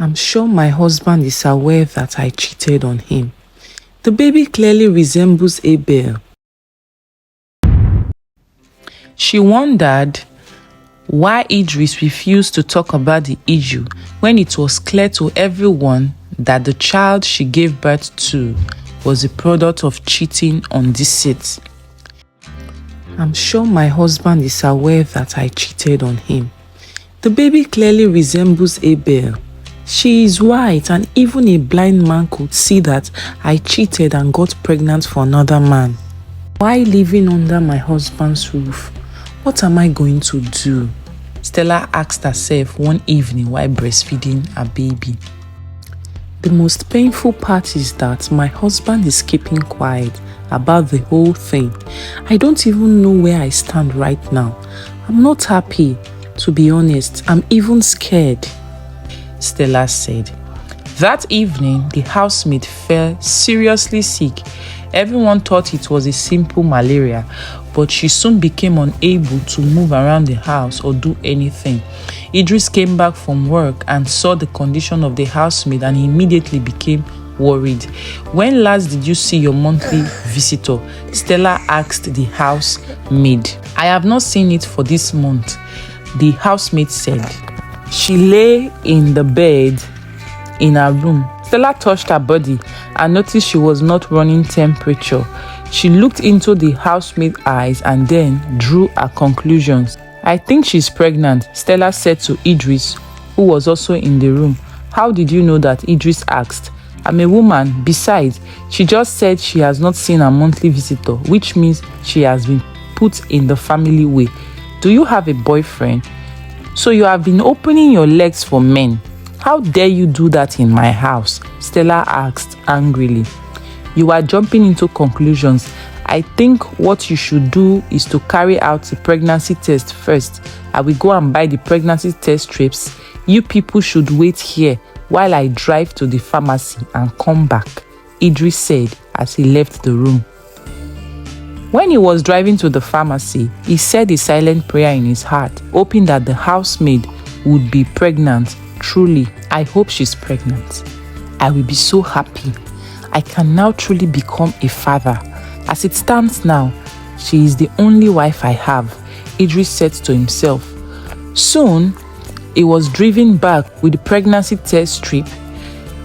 I'm sure my husband is aware that I cheated on him. The baby clearly resembles Abel. She wondered why Idris refused to talk about the issue when it was clear to everyone that the child she gave birth to was a product of cheating on deceit. I'm sure my husband is aware that I cheated on him. The baby clearly resembles Abel. She is white and even a blind man could see that I cheated and got pregnant for another man. Why living under my husband's roof? What am I going to do? Stella asked herself one evening while breastfeeding her baby. The most painful part is that my husband is keeping quiet about the whole thing. I don't even know where I stand right now. I'm not happy, to be honest. I'm even scared, Stella said. That evening, the housemate fell seriously sick. Everyone thought it was a simple malaria, but she soon became unable to move around the house or do anything. Idris came back from work and saw the condition of the housemaid and he immediately became worried. When last did you see your monthly visitor? Stella asked the housemaid. I have not seen it for this month, the housemaid said. She lay in the bed in her room. Stella touched her body and noticed she was not running temperature. She looked into the housemaid's eyes and then drew her conclusions. I think she's pregnant, Stella said to Idris, who was also in the room. How did you know that? Idris asked. I'm a woman. Besides, she just said she has not seen her monthly visitor, which means she has been put in the family way. Do you have a boyfriend? So you have been opening your legs for men. How dare you do that in my house? Stella asked angrily. You are jumping into conclusions. I think what you should do is to carry out the pregnancy test first. I will go and buy the pregnancy test strips. You people should wait here while I drive to the pharmacy and come back, Idris said as he left the room. When he was driving to the pharmacy, he said a silent prayer in his heart, hoping that the housemaid would be pregnant. Truly, I hope she's pregnant. I will be so happy. I can now truly become a father. As it stands now, she is the only wife I have, Idris said to himself. Soon, he was driven back with the pregnancy test strip.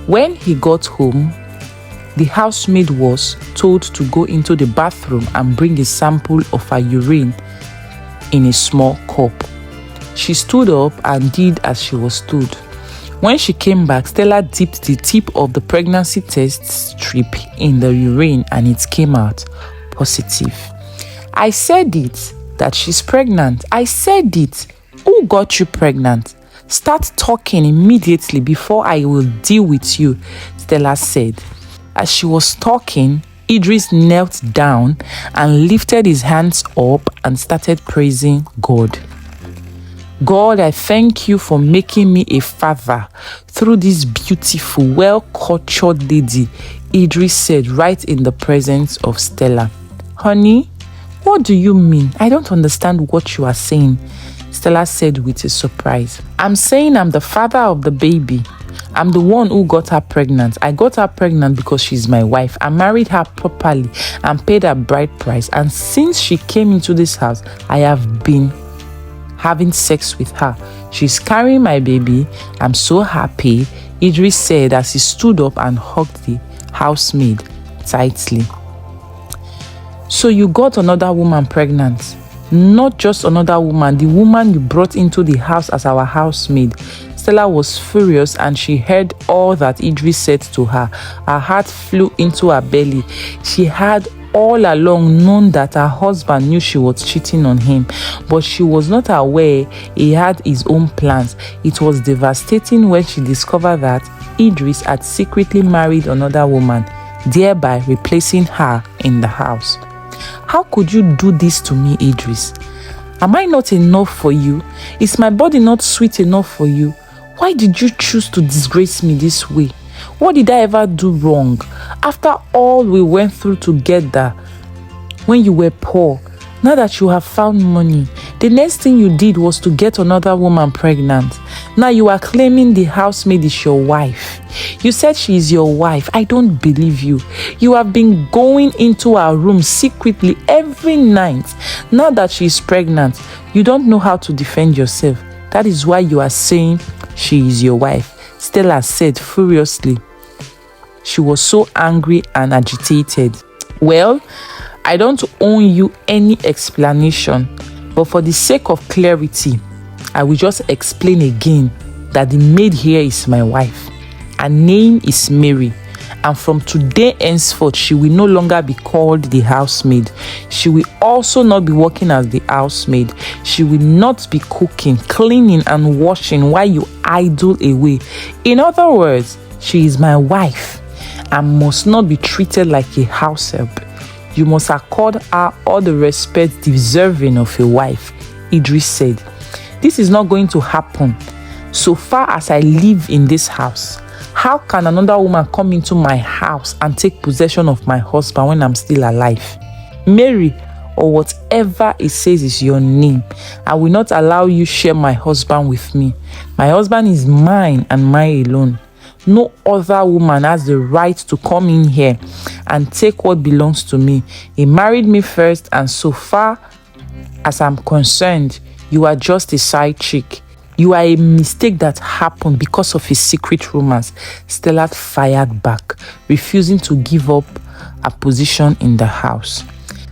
When he got home, the housemaid was told to go into the bathroom and bring a sample of her urine in a small cup. She stood up and did as she was told. When she came back, Stella dipped the tip of the pregnancy test strip in the urine and it came out positive. I said it, that she's pregnant. I said it. Who got you pregnant? Start talking immediately before I will deal with you, Stella said. As she was talking, Idris knelt down and lifted his hands up and started praising God. God, I thank you for making me a father through this beautiful, well-cultured lady, Idris said right in the presence of Stella. Honey, what do you mean? I don't understand what you are saying, Stella said with a surprise. I'm saying I'm the father of the baby. I'm the one who got her pregnant. I got her pregnant because she's my wife. I married her properly and paid her bride price. And since she came into this house, I have been having sex with her. She's carrying my baby. I'm so happy, Idris said as he stood up and hugged the housemaid tightly. So you got another woman pregnant? Not just another woman, the woman you brought into the house as our housemaid. Stella was furious and she heard all that Idris said to her. Her heart flew into her belly. She had all along known that her husband knew she was cheating on him, but she was not aware he had his own plans. It was devastating when she discovered that Idris had secretly married another woman, thereby replacing her in the house. How could you do this to me, Idris? Am I not enough for you? Is my body not sweet enough for you? Why did you choose to disgrace me this way? What did I ever do wrong? After all we went through together when you were poor, now that you have found money, the next thing you did was to get another woman pregnant. Now you are claiming the housemaid is your wife. You said she is your wife. I don't believe you. You have been going into her room secretly every night. Now that she is pregnant, you don't know how to defend yourself. That is why you are saying she is your wife, Stella said furiously. She was so angry and agitated. Well, I don't owe you any explanation, but for the sake of clarity, I will just explain again that the maid here is my wife. Her name is Mary, and from today henceforth, she will no longer be called the housemaid. She will also not be working as the housemaid. She will not be cooking, cleaning, and washing while you idle away. In other words, she is my wife and must not be treated like a house help. You must accord her all the respect deserving of a wife, Idris said. This is not going to happen. So far as I live in this house, how can another woman come into my house and take possession of my husband when I'm still alive? Mary, or whatever it says is your name, I will not allow you share my husband with me. My husband is mine and mine alone. No other woman has the right to come in here and take what belongs to me. He married me first, and so far as I'm concerned, you are just a side chick. You are a mistake that happened because of his secret rumors. Stella fired back, refusing to give up a position in the house.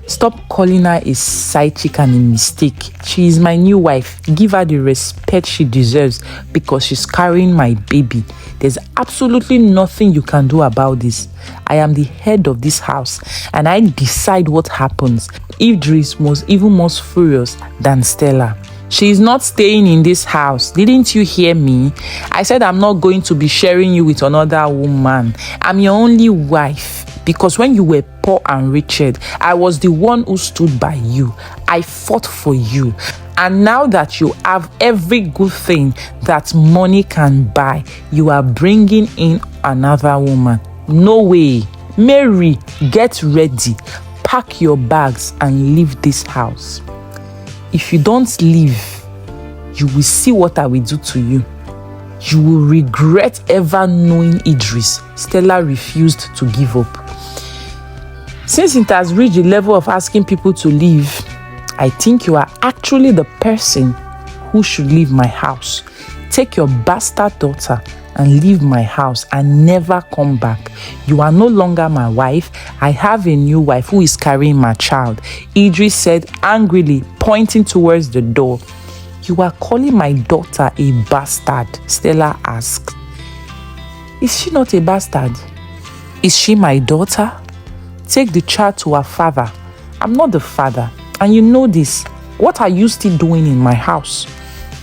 Stop calling her a side chick and a mistake. She is my new wife. Give her the respect she deserves because she's carrying my baby. There's absolutely nothing you can do about this. I am the head of this house and I decide what happens. Idris was even more furious than Stella. She is not staying in this house. Didn't you hear me? I said I'm not going to be sharing you with another woman. I'm your only wife. Because when you were poor and wretched, I was the one who stood by you. I fought for you. And now that you have every good thing that money can buy, you are bringing in another woman. No way. Mary, get ready. Pack your bags and leave this house. If you don't leave, you will see what I will do to you. You will regret ever knowing Idris. Stella refused to give up. Since it has reached the level of asking people to leave, I think you are actually the person who should leave my house. Take your bastard daughter and leave my house and never come back. You are no longer my wife. I have a new wife who is carrying my child, Idris said angrily, pointing towards the door. You are calling my daughter a bastard? Stella asked. Is she not a bastard? Is she my daughter? Take the child to her father. I'm not the father, and you know this. What are you still doing in my house?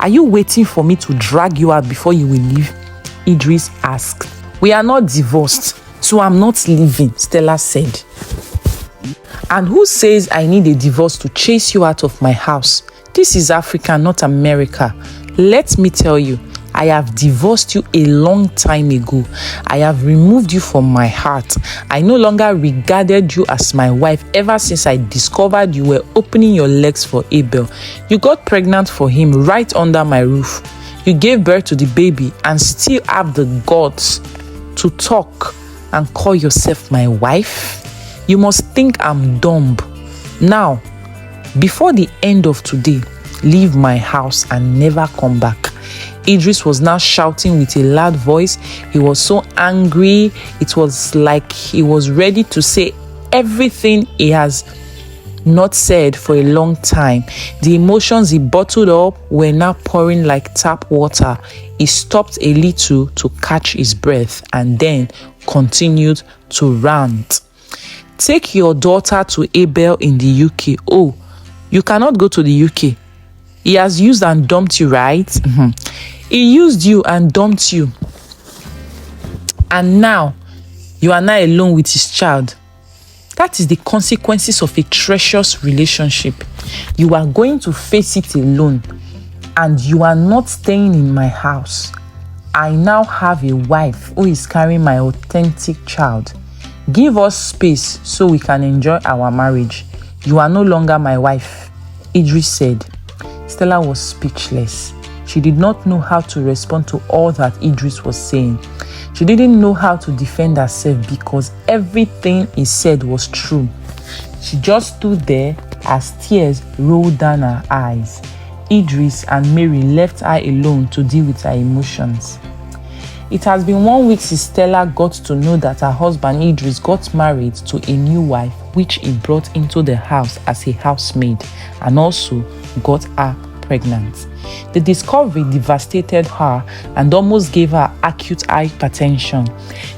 Are you waiting for me to drag you out before you will leave? Idris asked. We are not divorced, so I'm not leaving, Stella said. And who says I need a divorce to chase you out of my house? This is Africa, not America. Let me tell you, I have divorced you a long time ago. I have removed you from my heart. I no longer regarded you as my wife ever since I discovered you were opening your legs for Abel. You got pregnant for him right under my roof. You gave birth to the baby and still have the guts to talk and call yourself my wife? You must think I'm dumb. Now, before the end of today, leave my house and never come back. Idris was now shouting with a loud voice. He was so angry. It was like he was ready to say everything he has not said for a long time. The emotions he bottled up were now pouring like tap water. He stopped a little to catch his breath and then continued to rant. Take your daughter to Abel in the UK. Oh, you cannot go to the UK. He has used and dumped you, right? He used you and dumped you. And now, you are now alone with his child. That is the consequences of a treacherous relationship. You are going to face it alone. And you are not staying in my house. I now have a wife who is carrying my authentic child. Give us space so we can enjoy our marriage. You are no longer my wife, Idris said. Stella was speechless. She did not know how to respond to all that Idris was saying. She didn't know how to defend herself because everything he said was true. She just stood there as tears rolled down her eyes. Idris and Mary left her alone to deal with her emotions. It has been 1 week since Stella got to know that her husband Idris got married to a new wife, which he brought into the house as a housemaid and also got her pregnant. The discovery devastated her and almost gave her acute hypertension.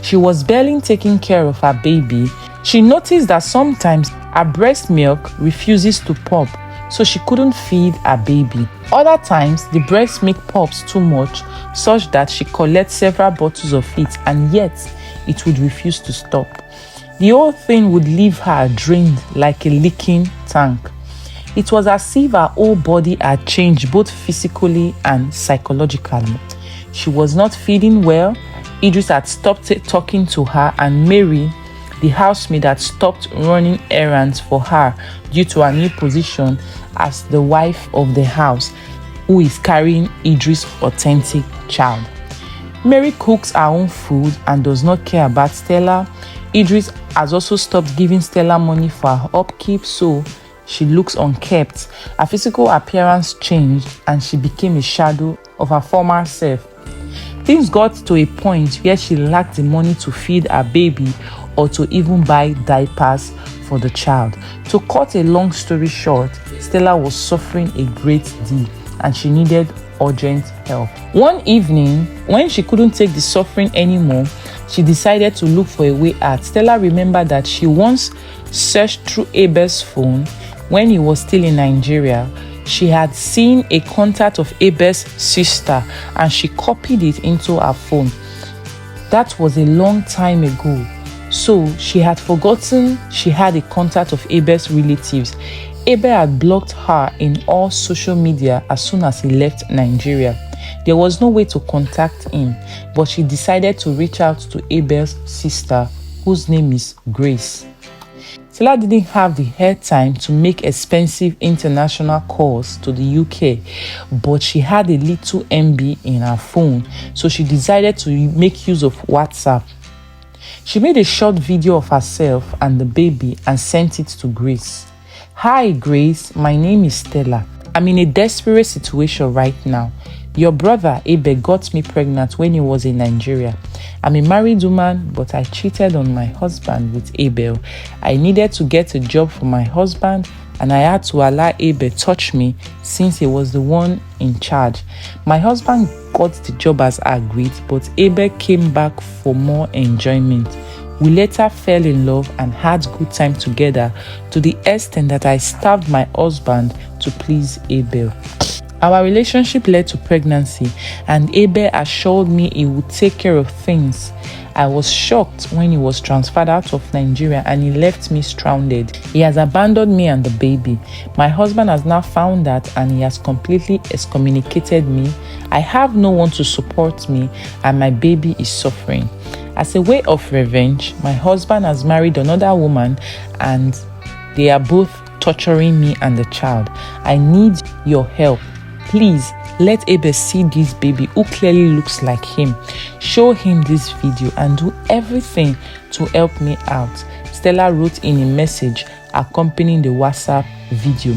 She was barely taking care of her baby. She noticed that sometimes her breast milk refuses to pop, so she couldn't feed her baby. Other times, the breast milk pops too much, such that she collects several bottles of it, and yet it would refuse to stop. The whole thing would leave her drained like a leaking tank. It was as if her whole body had changed both physically and psychologically. She was not feeling well. Idris had stopped talking to her, and Mary, the housemaid, had stopped running errands for her due to her new position as the wife of the house, who is carrying Idris' authentic child. Mary cooks her own food and does not care about Stella. Idris has also stopped giving Stella money for her upkeep, so she looks unkempt. Her physical appearance changed and she became a shadow of her former self. Things got to a point where she lacked the money to feed her baby or to even buy diapers for the child. To cut a long story short, Stella was suffering a great deal and she needed urgent help. One evening, when she couldn't take the suffering anymore, she decided to look for a way out. Stella remembered that she once searched through Abel's phone when he was still in Nigeria. She had seen a contact of Abel's sister and she copied it into her phone. That was a long time ago, so she had forgotten she had a contact of Abel's relatives. Abel had blocked her in all social media as soon as he left Nigeria. There was no way to contact him, but she decided to reach out to Abel's sister, whose name is Grace. Stella didn't have the airtime to make expensive international calls to the UK, but she had a little MB in her phone, so she decided to make use of WhatsApp. She made a short video of herself and the baby and sent it to Grace. "Hi Grace, my name is Stella. I'm in a desperate situation right now. Your brother Abel got me pregnant when he was in Nigeria. I'm a married woman, but I cheated on my husband with Abel. I needed to get a job for my husband, and I had to allow Abel touch me since he was the one in charge. My husband got the job as agreed, but Abel came back for more enjoyment. We later fell in love and had good time together to the extent that I starved my husband to please Abel. Our relationship led to pregnancy, and Abel assured me he would take care of things. I was shocked when he was transferred out of Nigeria and he left me stranded. He has abandoned me and the baby. My husband has now found that and he has completely excommunicated me. I have no one to support me and my baby is suffering. As a way of revenge, my husband has married another woman and they are both torturing me and the child. I need your help. Please let Abel see this baby who clearly looks like him. Show him this video and do everything to help me out." Stella wrote in a message accompanying the WhatsApp video.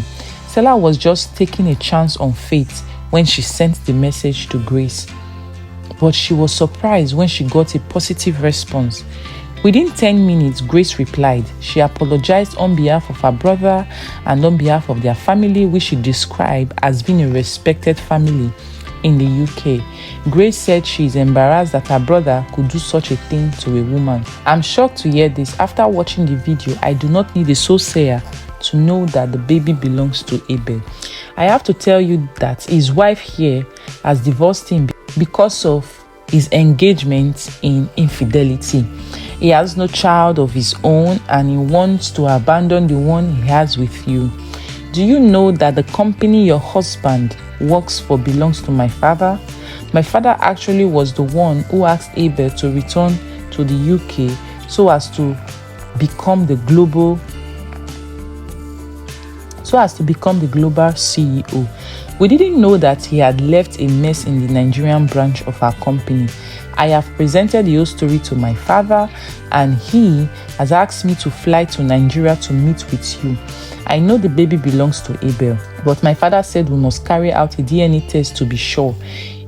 Stella was just taking a chance on fate when she sent the message to Grace, but she was surprised when she got a positive response. Within 10 minutes, Grace replied. She apologized on behalf of her brother and on behalf of their family, which she described as being a respected family in the UK. Grace said she is embarrassed that her brother could do such a thing to a woman. "I'm shocked to hear this. After watching the video, I do not need a soothsayer to know that the baby belongs to Abel. I have to tell you that his wife here has divorced him because of his engagement in infidelity. He has no child of his own and he wants to abandon the one he has with you. Do you know that the company your husband works for belongs to my father? My father actually was the one who asked Abel to return to the UK so as to become the global CEO. We didn't know that he had left a mess in the Nigerian branch of our company. I have presented the whole story to my father, and he has asked me to fly to Nigeria to meet with you. I know the baby belongs to Abel, but my father said we must carry out a DNA test to be sure.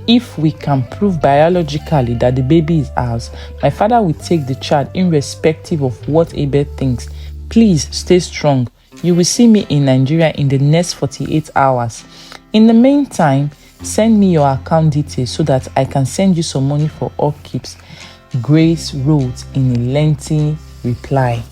If we can prove biologically that the baby is ours, my father will take the child irrespective of what Abel thinks. Please stay strong. You will see me in Nigeria in the next 48 hours. In the meantime, send me your account details so that I can send you some money for upkeeps, Grace wrote in a lengthy reply.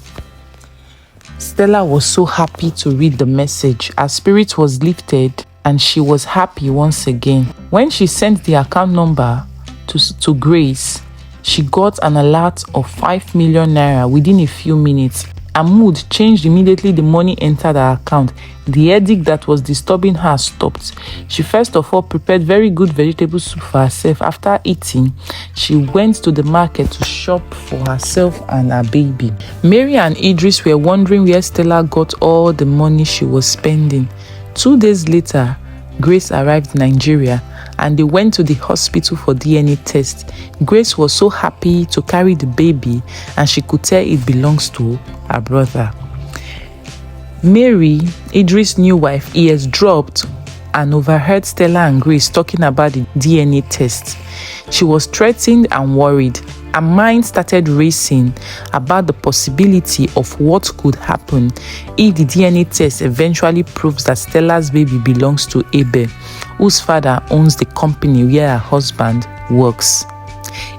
Stella was so happy to read the message. Her spirit was lifted and she was happy once again. When she sent the account number to Grace, she got an alert of 5 million naira within a few minutes. Her mood changed immediately the money entered her account. The headache that was disturbing her stopped. She first of all prepared very good vegetable soup for herself. After eating, she went to the market to shop for herself and her baby. Mary and Idris were wondering where Stella got all the money she was spending. 2 days later, Grace arrived in Nigeria and they went to the hospital for DNA test. Grace was so happy to carry the baby and she could tell it belongs to her brother. Mary, Idris' new wife, eavesdropped and overheard Stella and Grace talking about the DNA test. She was threatened and worried. Her mind started racing about the possibility of what could happen if the DNA test eventually proves that Stella's baby belongs to Abel, whose father owns the company where her husband works.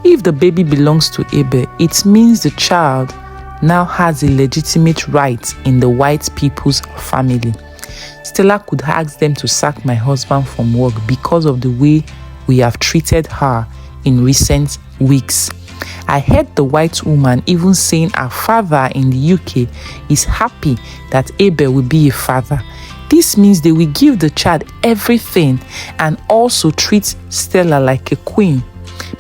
If the baby belongs to Abel, it means the child now has a legitimate right in the white people's family. Stella could ask them to sack my husband from work because of the way we have treated her in recent weeks. I heard the white woman even saying her father in the UK is happy that Abel will be a father. This means they will give the child everything and also treat Stella like a queen.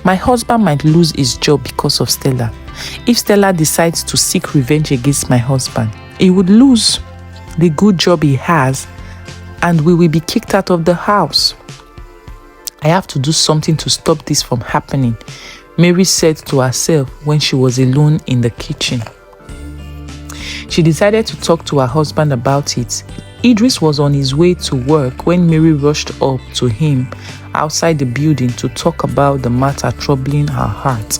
My husband might lose his job because of Stella. If Stella decides to seek revenge against my husband, he would lose the good job he has and we will be kicked out of the house. I have to do something to stop this from happening, Mary said to herself when she was alone in the kitchen. She decided to talk to her husband about it. Idris was on his way to work when Mary rushed up to him outside the building to talk about the matter troubling her heart.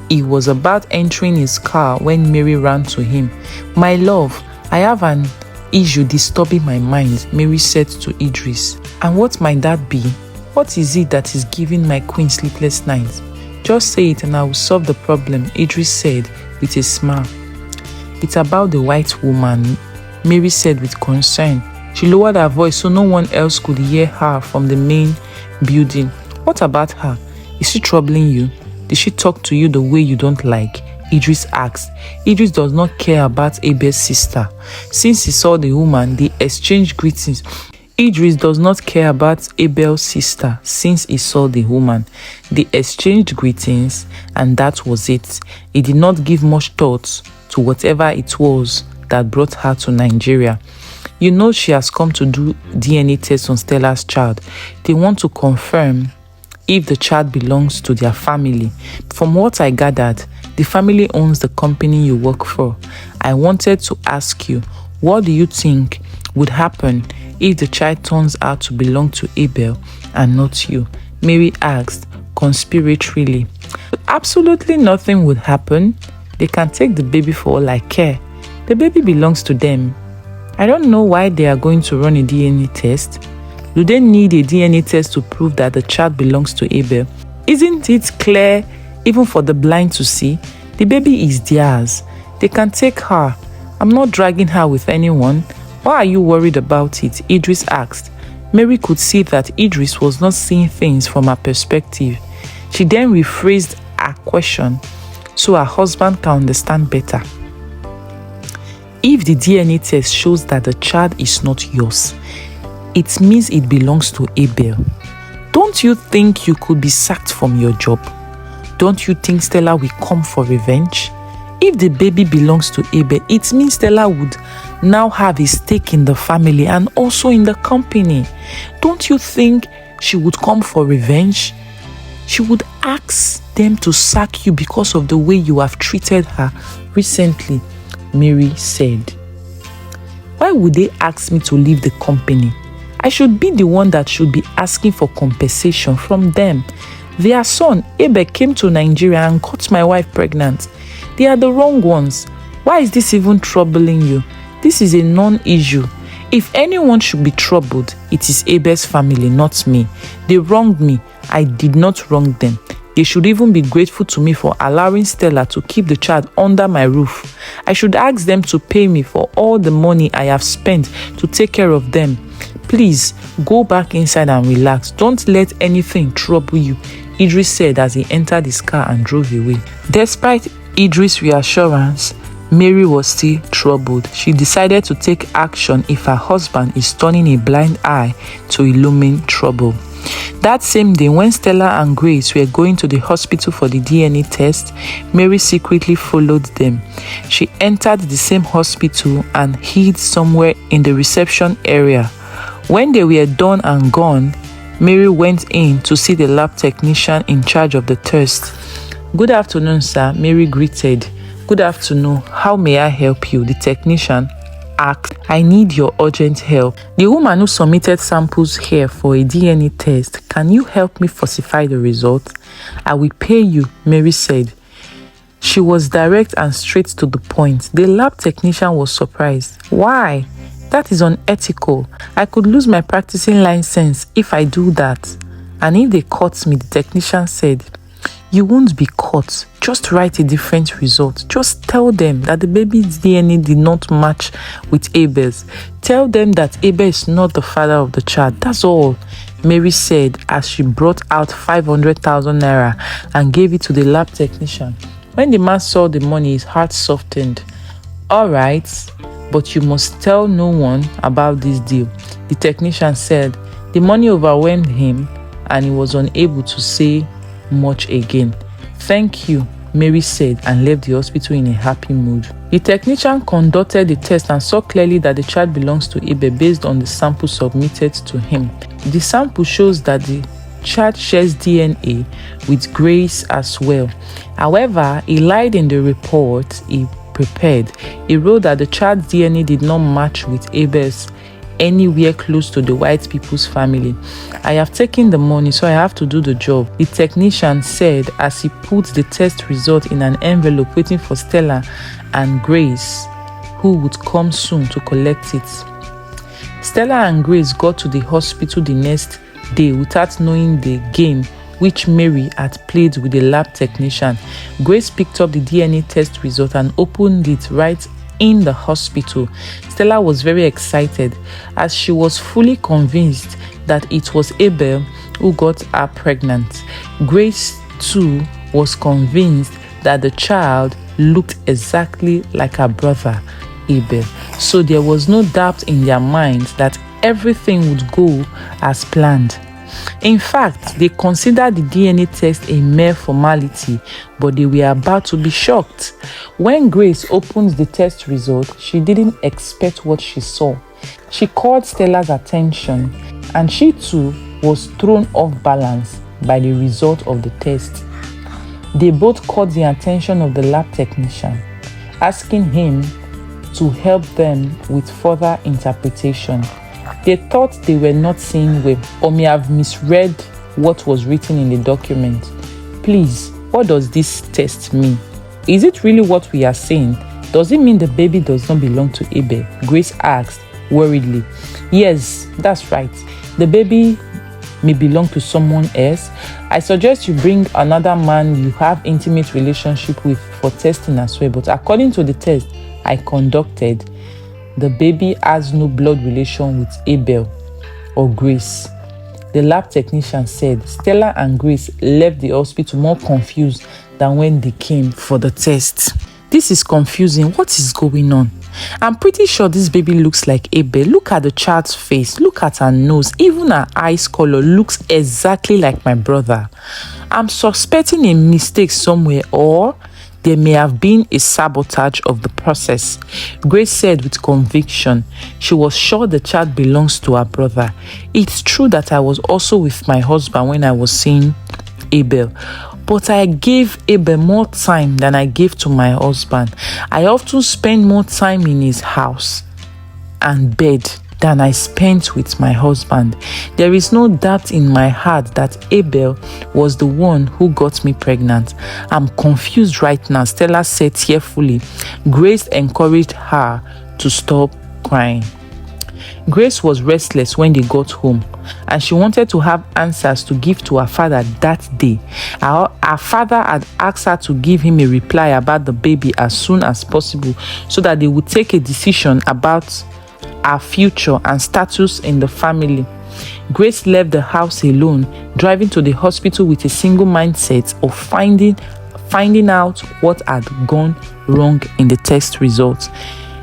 He was about entering his car when Mary ran to him. "My love, I have an issue disturbing my mind," Mary said to Idris. "And what might that be? What is it that is giving my queen sleepless nights?" "Just say it and I will solve the problem," Idris said with a smile. "It's about the white woman," Mary said with concern. She lowered her voice so no one else could hear her from the main building. "What about her? Is she troubling you? Did she talk to you the way you don't like?" Idris asked. Idris does not care about Abel's sister. Since he saw the woman, they exchanged greetings. Idris does not care about Abel's sister since he saw the woman. They exchanged greetings and that was it. He did not give much thought to whatever it was that brought her to Nigeria. You know she has come to do DNA tests on Stella's child. They want to confirm if the child belongs to their family. From what I gathered, the family owns the company you work for. I wanted to ask you, what do you think would happen if the child turns out to belong to Abel and not you?" Mary asked conspiratorially. "Absolutely nothing would happen. They can take the baby for all I care. The baby belongs to them. I don't know why they are going to run a DNA test. Do they need a DNA test to prove that the child belongs to Abel? Isn't it clear even for the blind to see? The baby is theirs. They can take her. I'm not dragging her with anyone. Why are you worried about it?" Idris asked. Mary could see that Idris was not seeing things from her perspective. She then rephrased her question so her husband can understand better. "If the DNA test shows that the child is not yours, it means it belongs to Abel. Don't you think you could be sacked from your job? Don't you think Stella will come for revenge? If the baby belongs to Abel, it means Stella would now have a stake in the family and also in the company. Don't you think she would come for revenge? She would ask them to sack you because of the way you have treated her recently, Mary said. Why would they ask me to leave the company? I should be the one that should be asking for compensation from them. Their son, Abel, came to Nigeria and got my wife pregnant. They are the wrong ones. Why is this even troubling you? This is a non-issue. If anyone should be troubled, it is Abel's family, not me. They wronged me. I did not wrong them. They should even be grateful to me for allowing Stella to keep the child under my roof. I should ask them to pay me for all the money I have spent to take care of them. Please, go back inside and relax. Don't let anything trouble you, Idris said as he entered his car and drove away. Despite Idris' reassurance, Mary was still troubled. She decided to take action if her husband is turning a blind eye to illumine trouble. That same day, when Stella and Grace were going to the hospital for the DNA test, Mary secretly followed them. She entered the same hospital and hid somewhere in the reception area. When they were done and gone, Mary went in to see the lab technician in charge of the test. "Good afternoon, sir," Mary greeted. "Good afternoon. How may I help you?" the technician asked. "I need your urgent help. The woman who submitted samples here for a DNA test, can you help me falsify the result?" "I will pay you," Mary said. She was direct and straight to the point. The lab technician was surprised. "Why? That is unethical. I could lose my practicing license if I do that." "And if they caught me," the technician said, "you won't be caught. Just write a different result. Just tell them that the baby's DNA did not match with Abel's. Tell them that Abel is not the father of the child. That's all," Mary said as she brought out 500,000 naira and gave it to the lab technician. When the man saw the money, his heart softened. "All right, but you must tell no one about this deal," the technician said. The money overwhelmed him and he was unable to say much again. "Thank you," Mary said and left the hospital in a happy mood. The technician conducted the test and saw clearly that the child belongs to Abel based on the sample submitted to him. The sample shows that the child shares DNA with Grace as well. However, he lied in the report he prepared. He wrote that the child's DNA did not match with Abel's anywhere close to the white people's family. "I have taken the money, so I have to do the job," the technician said as he put the test result in an envelope waiting for Stella and Grace, who would come soon to collect it. Stella and Grace got to the hospital the next day without knowing the game which Mary had played with the lab technician. Grace picked up the DNA test result and opened it right in the hospital. Stella was very excited as she was fully convinced that it was Abel who got her pregnant. Grace too was convinced that the child looked exactly like her brother Abel. So there was no doubt in their minds that everything would go as planned. In fact, they considered the DNA test a mere formality, but they were about to be shocked. When Grace opened the test result, she didn't expect what she saw. She called Stella's attention, and she too was thrown off balance by the result of the test. They both caught the attention of the lab technician, asking him to help them with further interpretation. They thought they were not seeing well or may have misread what was written in the document. "Please, what does this test mean? Is it really what we are saying? Does it mean the baby does not belong to Abel?" Grace asked worriedly. "Yes, that's right. The baby may belong to someone else. I suggest you bring another man you have intimate relationship with for testing as well. But according to the test I conducted, the baby has no blood relation with Abel or Grace," the lab technician said. Stella and Grace left the hospital more confused than when they came for the test. "This is confusing. What is going on? I'm pretty sure this baby looks like Abel. Look at the child's face. Look at her nose. Even her eyes color looks exactly like my brother. I'm suspecting a mistake somewhere, or there may have been a sabotage of the process. Grace said with conviction she was sure the child belongs to her brother. It's true that I was also with my husband when I was seeing Abel, but I gave Abel more time than I gave to my husband. I often spend more time in his house and bed than I spent with my husband. There is no doubt in my heart that Abel was the one who got me pregnant. I'm confused right now, Stella said tearfully. Grace encouraged her to stop crying. Grace was restless when they got home, and she wanted to have answers to give to her father that day. Her father had asked her to give him a reply about the baby as soon as possible so that they would take a decision about our future and status in the family. Grace left the house alone, driving to the hospital with a single mindset of finding out what had gone wrong in the test results.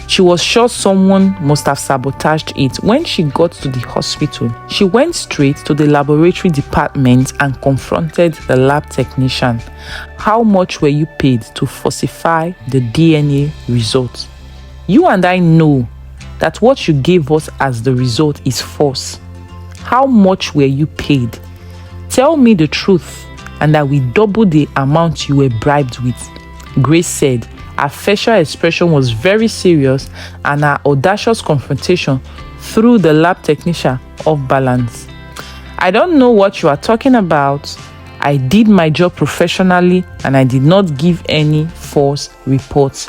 She was sure someone must have sabotaged it. When she got to the hospital, she went straight to the laboratory department and confronted the lab technician. How much were you paid to falsify the DNA results? You and I know that what you gave us as the result is false. How much were you paid? Tell me the truth, and I will double the amount you were bribed with. Grace said. Her facial expression was very serious, and her audacious confrontation threw the lab technician off balance. I don't know what you are talking about. I did my job professionally, and I did not give any false reports.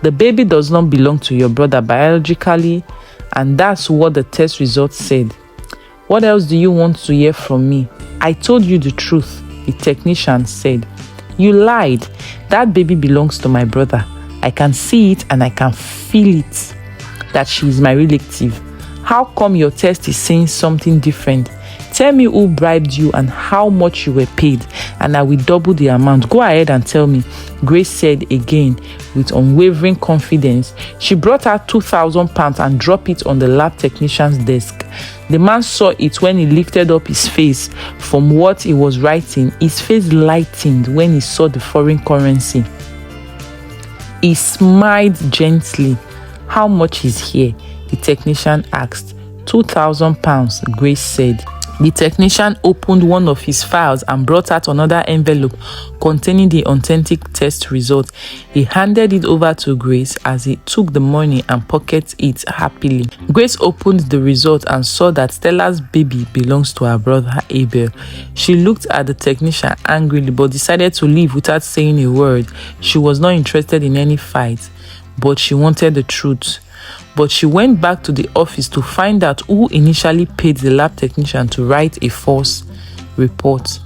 The baby does not belong to your brother biologically, and that's what the test results said. What else do you want to hear from me? I told you the truth, the technician said. You lied. That baby belongs to my brother. I can see it and I can feel it, that she is my relative. How come your test is saying something different? Tell me who bribed you and how much you were paid, and I will double the amount. Go ahead and tell me, Grace said again with unwavering confidence. She brought out £2,000 and dropped it on the lab technician's desk. The man saw it when he lifted up his face from what he was writing. His face lightened when he saw the foreign currency. He smiled gently. How much is here? The technician asked. £2,000, Grace said. The technician opened one of his files and brought out another envelope containing the authentic test result. He handed it over to Grace as he took the money and pocketed it happily. Grace opened the result and saw that Stella's baby belongs to her brother Abel. She looked at the technician angrily but decided to leave without saying a word. She was not interested in any fight, but she wanted the truth. But she went back to the office to find out who initially paid the lab technician to write a false report.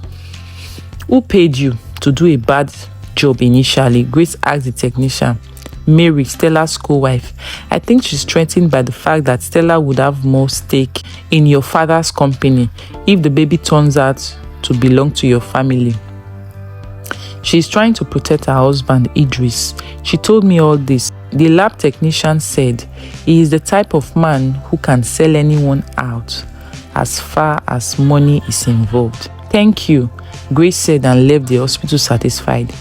Who paid you to do a bad job initially? Grace asked the technician. Mary, Stella's co-wife. I think she's threatened by the fact that Stella would have more stake in your father's company if the baby turns out to belong to your family. She's trying to protect her husband, Idris. She told me all this. The lab technician said he is the type of man who can sell anyone out as far as money is involved. Thank you, Grace said and left the hospital satisfied.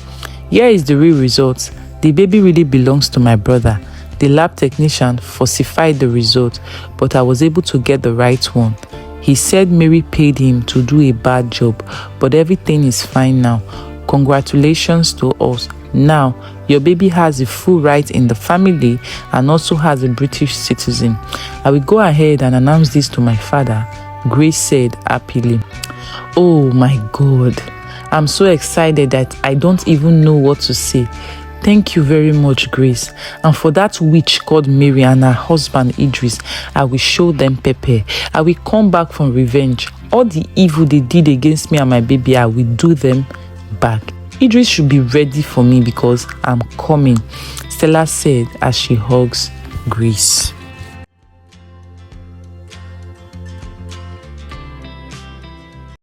Here is the real result. The baby really belongs to my brother. The lab technician falsified the result, but I was able to get the right one. He said Mary paid him to do a bad job, but everything is fine now. Congratulations to us. Now, your baby has a full right in the family and also has a British citizen. I will go ahead and announce this to my father, Grace said happily. Oh my God. I'm so excited that I don't even know what to say. Thank you very much, Grace. And for that witch called Mary and her husband Idris, I will show them pepper. I will come back from revenge. All the evil they did against me and my baby, I will do them back. Idris should be ready for me because I'm coming, Stella said as she hugs Grace.